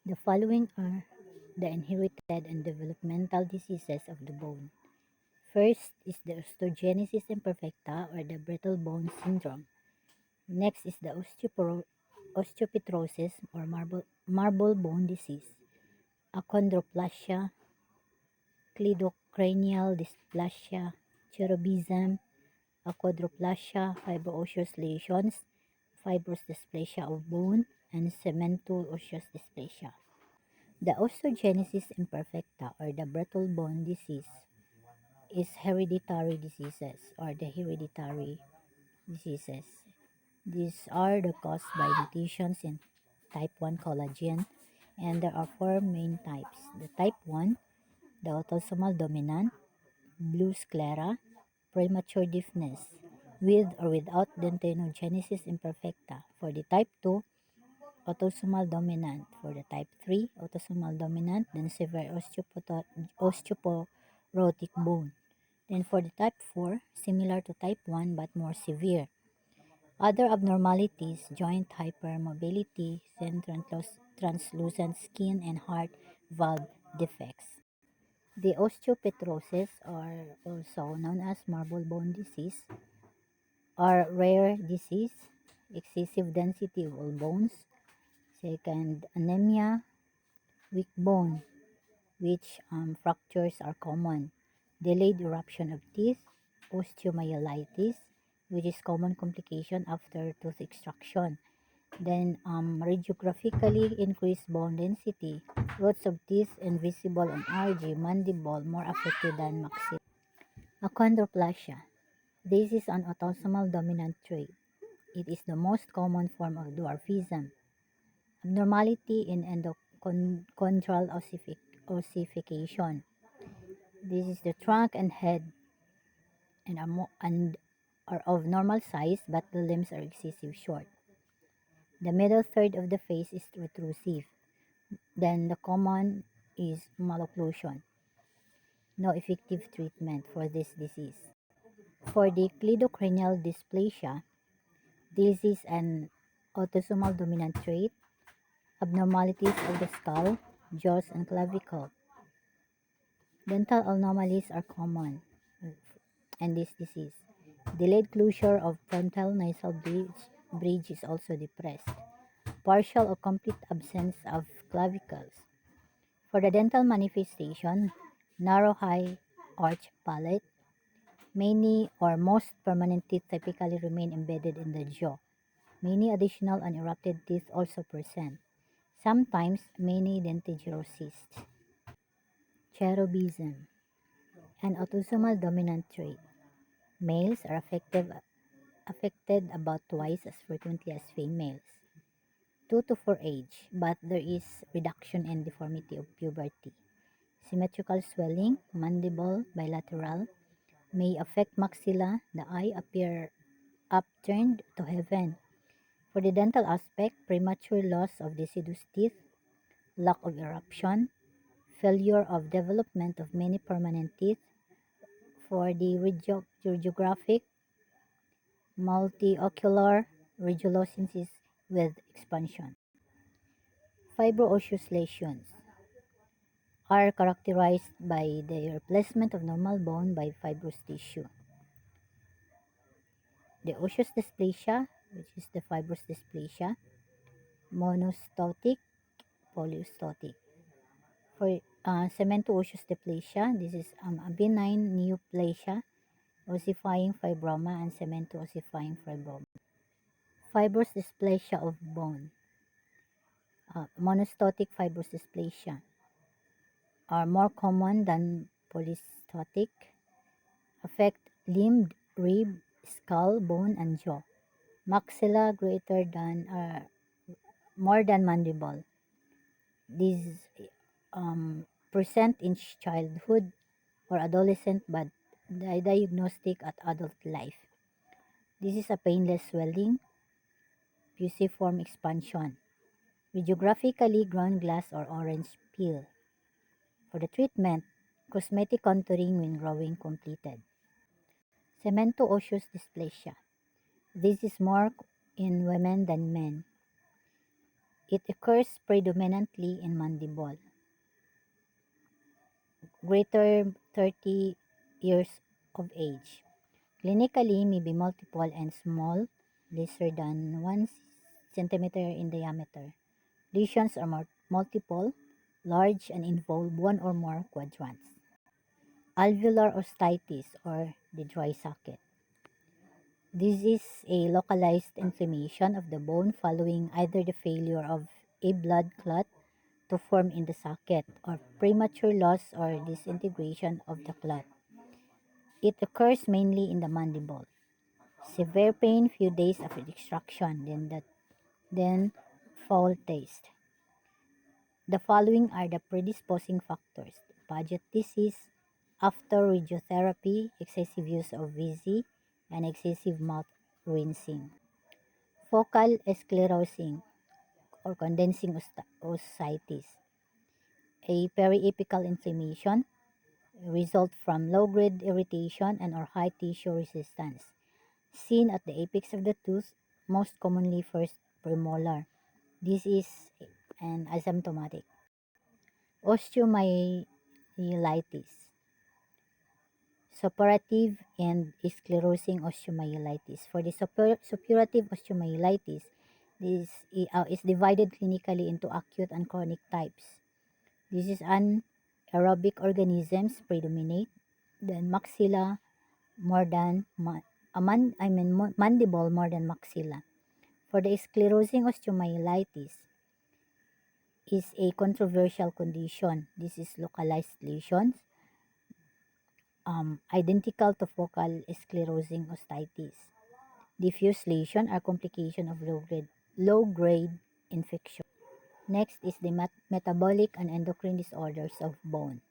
The following are the inherited and developmental diseases of the bone. First is the osteogenesis imperfecta or the brittle bone syndrome. Next is the osteopetrosis or marble bone disease, achondroplasia, cleidocranial dysplasia, cherubism, achondroplasia, fibroosseous lesions, fibrous dysplasia of bone, and cementoosseous dysplasia. The osteogenesis imperfecta or the brittle bone disease is hereditary diseases or the hereditary diseases. These are caused by mutations in type 1 collagen, and there are four main types. The type 1, the autosomal dominant, blue sclera, premature deafness, with or without dentinogenesis imperfecta. For the type 2, autosomal dominant. For the type 3, autosomal dominant, then severe osteoporotic bone. Then for the type 4, similar to type 1 but more severe. Other abnormalities, joint hypermobility, thin translucent skin, and heart valve defects. The osteopetrosis, or also known as marble bone disease, are rare disease, excessive density of all bones. Second, anemia, weak bone, which fractures are common. Delayed eruption of teeth, osteomyelitis, which is common complication after tooth extraction. Then radiographically increased bone density, roots of teeth invisible on RG, mandible more affected than maxilla. Achondroplasia. This is an autosomal dominant trait. It is the most common form of dwarfism. Abnormality in endochondral ossification. This is the trunk and head and are of normal size, but the limbs are excessively short. The middle third of the face is retrusive. Then the common is malocclusion. No effective treatment for this disease. For the cleidocranial dysplasia, this is an autosomal dominant trait. Abnormalities of the skull, jaws, and clavicle. Dental anomalies are common in this disease. Delayed closure of frontal nasal bridge is also depressed. Partial or complete absence of clavicles. For the dental manifestation, narrow high arch palate. Many or most permanent teeth typically remain embedded in the jaw. Many additional unerupted teeth also present. Sometimes many dentigerous cysts. Cherubism, an autosomal dominant trait. Males are affected about twice as frequently as females. 2 to 4 age, but there is reduction in deformity of puberty. Symmetrical swelling, mandible, bilateral, may affect maxilla, the eye appear upturned to heaven. For the dental aspect, premature loss of deciduous teeth, lack of eruption, failure of development of many permanent teeth. For the radiographic, multiocular radiolucencies with expansion. Fibroosseous lesions are characterized by the replacement of normal bone by fibrous tissue. The osseous dysplasia, which is the fibrous dysplasia, monostotic, polyostotic. For cementoosseous dysplasia, this is a benign neoplasia, ossifying fibroma, and cemento-ossifying fibroma. Fibrous dysplasia of bone, monostotic fibrous dysplasia, are more common than polystotic, affect limb, rib, skull, bone, and jaw. Maxilla greater than more than mandible. These present in childhood or adolescent but diagnostic at adult life. This is a painless swelling, fusiform expansion, radiographically ground glass or orange peel. For the treatment, cosmetic contouring when growing completed. Cemento-osseous dysplasia. This is more in women than men. It occurs predominantly in mandible, greater 30 years of age. Clinically, may be multiple and small, lesser than 1 centimeter in diameter. Lesions are multiple, large, and involve one or more quadrants. Alveolar osteitis, or the dry socket. This is a localized inflammation of the bone following either the failure of a blood clot to form in the socket or premature loss or disintegration of the clot. It occurs mainly in the mandible. Severe pain few days after extraction, then foul taste. The following are the predisposing factors: Paget disease, after radiotherapy, excessive use of VZ, and excessive mouth rinsing. Focal sclerosing or condensing oscitis, a periapical inflammation, result from low-grade irritation and or high tissue resistance, seen at the apex of the tooth, most commonly first premolar. This is an asymptomatic. Osteomyelitis, suppurative and sclerosing osteomyelitis. For the suppurative osteomyelitis, this is divided clinically into acute and chronic types. This is anaerobic organisms predominate, then maxilla more than mandible more than maxilla. For the sclerosing osteomyelitis, is a controversial condition. This is localized lesions, identical to focal sclerosing osteitis. Diffuse lesion are complication of low-grade infection. Next is the metabolic and endocrine disorders of bone.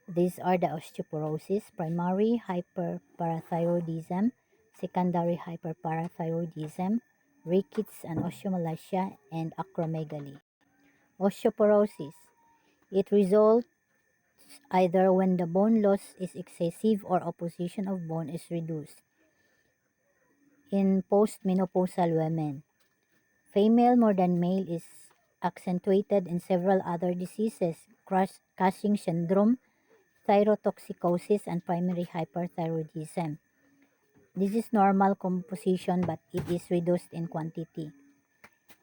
These are the osteoporosis, primary hyperparathyroidism, secondary hyperparathyroidism, rickets and osteomalacia, and acromegaly. Osteoporosis. It results either when the bone loss is excessive or opposition of bone is reduced. In postmenopausal women, female more than male is accentuated in several other diseases: Cushing syndrome, thyrotoxicosis, and primary hyperthyroidism. This is normal composition but it is reduced in quantity.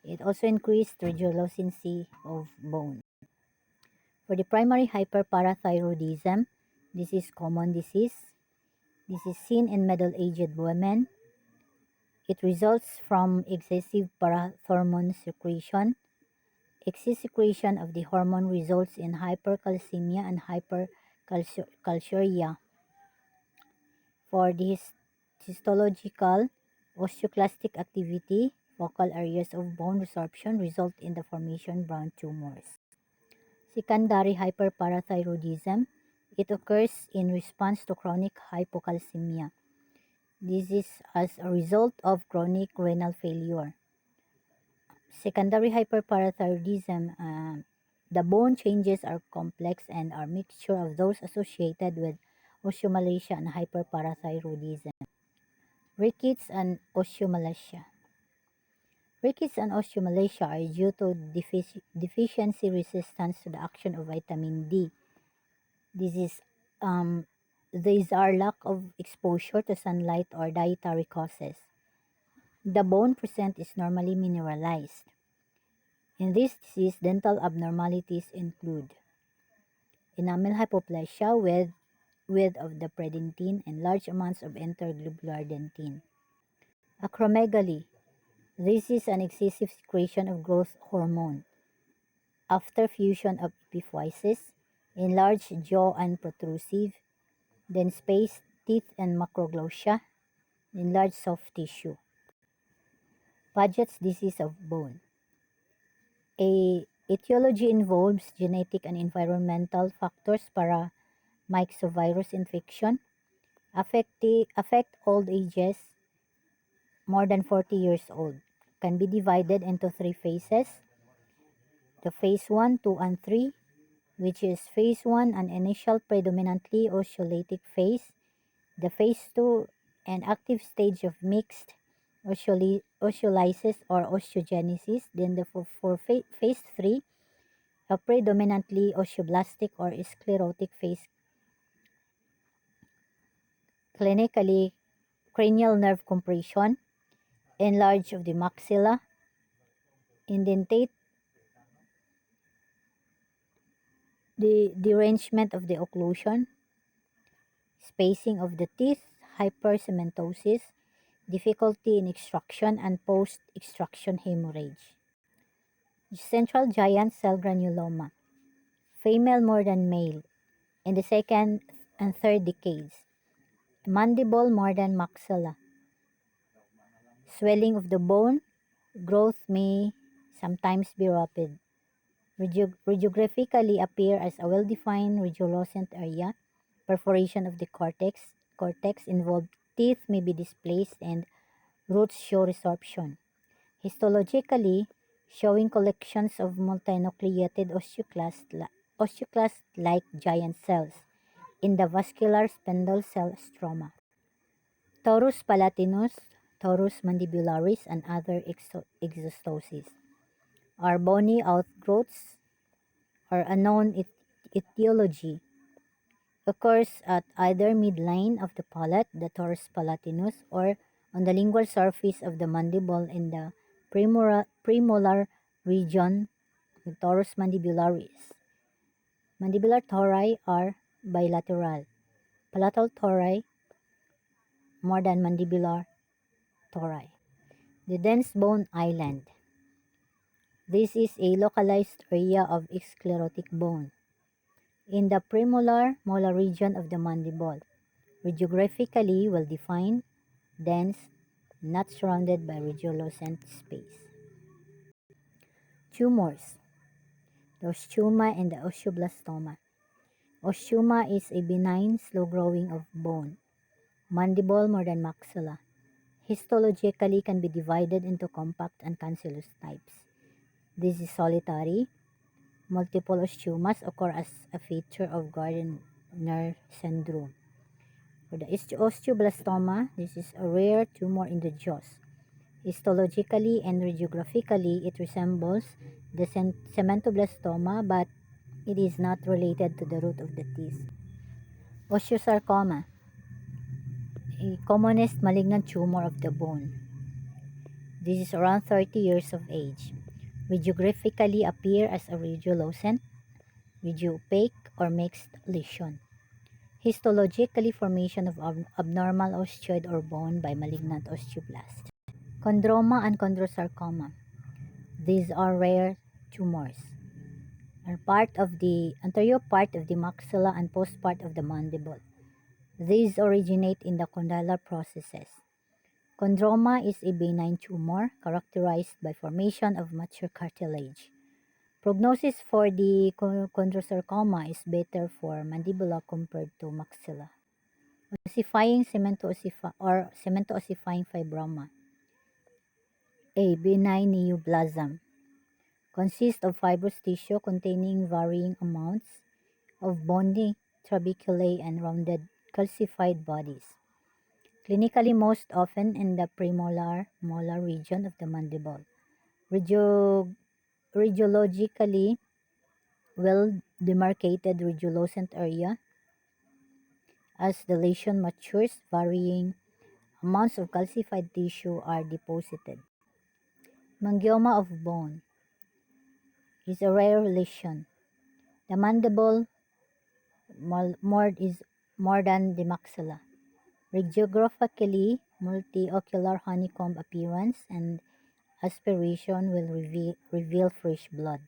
It also increased radiolucency of bone. For the primary hyperparathyroidism, this is common disease. This is seen in middle-aged women. It results from excessive parathormone secretion. Excess secretion of the hormone results in hypercalcemia and hypercalciuria. For the histological, osteoclastic activity, focal areas of bone resorption result in the formation of brown tumors. Secondary hyperparathyroidism, it occurs in response to chronic hypocalcemia. This is as a result of chronic renal failure. Secondary hyperparathyroidism, the bone changes are complex and are mixture of those associated with osteomalacia and hyperparathyroidism. Rickets and osteomalacia. Rickets and osteomalacia are due to deficiency resistance to the action of vitamin D. This is these are lack of exposure to sunlight or dietary causes. The bone present is normally mineralized. In this disease, dental abnormalities include enamel hypoplasia with of the predentine and large amounts of interglobular dentine. Acromegaly. This is an excessive secretion of growth hormone. After fusion of epiphysis, enlarged jaw and protrusive, then spaced teeth and macroglossia, enlarged soft tissue. Paget's disease of bone. A etiology involves genetic and environmental factors para myxovirus infection, affect old ages more than 40 years old. Can be divided into three phases. The phase 1, 2, and 3, which is phase 1, an initial predominantly osteolytic phase. The phase 2, an active stage of mixed osteolysis or osteogenesis. Then for phase 3, a predominantly osteoblastic or sclerotic phase, clinically cranial nerve compression, enlarge of the maxilla, indentate, the derangement of the occlusion, spacing of the teeth, hypercementosis, difficulty in extraction, and post-extraction hemorrhage. Central giant cell granuloma, female more than male, in the second and third decades. Mandible more than maxilla. Swelling of the bone, growth may sometimes be rapid. Radiographically appear as a well-defined radiolucent area. Perforation of the cortex. Cortex involved teeth may be displaced and roots show resorption. Histologically, showing collections of multinucleated osteoclast-like giant cells in the vascular spindle cell stroma. Torus palatinus, Torus mandibularis, and other exostoses are bony outgrowths or unknown etiology. Occurs at either midline of the palate, the torus palatinus, or on the lingual surface of the mandible in the premolar region with torus mandibularis. Mandibular tori are bilateral. Palatal tori more than mandibular tori. The dense bone island. This is a localized area of sclerotic bone in the premolar region of the mandible. Radiographically well defined, dense, not surrounded by radiolucent space. Tumors. The osteoma and the osteoblastoma. Osteoma is a benign, slow growing of bone. Mandible more than maxilla. Histologically can be divided into compact and cancellous types. This is solitary. Multiple osteomas occur as a feature of Gardner syndrome. For the osteoblastoma, this is a rare tumor in the jaws. Histologically and radiographically, it resembles the cementoblastoma, but it is not related to the root of the teeth. Osteosarcoma, a commonest malignant tumor of the bone. This is around 30 years of age. Radiographically appear as a radiolucent, radiopaque, or mixed lesion. Histologically, formation of abnormal osteoid or bone by malignant osteoblast. Chondroma and chondrosarcoma. These are rare tumors. Are part of the anterior part of the maxilla and post part of the mandible. These originate in the condylar processes. Chondroma is a benign tumor characterized by formation of mature cartilage. Prognosis for the chondrosarcoma is better for mandibula compared to maxilla. Ossifying cemento-ossifying fibroma. A benign neoplasm consists of fibrous tissue containing varying amounts of bony trabeculae and rounded calcified bodies. Clinically most often in the premolar region of the mandible. Radiologically well demarcated radiolucent area. As the lesion matures, varying amounts of calcified tissue are deposited. Mangioma of bone is a rare lesion. The mandible is more than the maxilla. Radiographically, multiocular honeycomb appearance and aspiration will reveal fresh blood.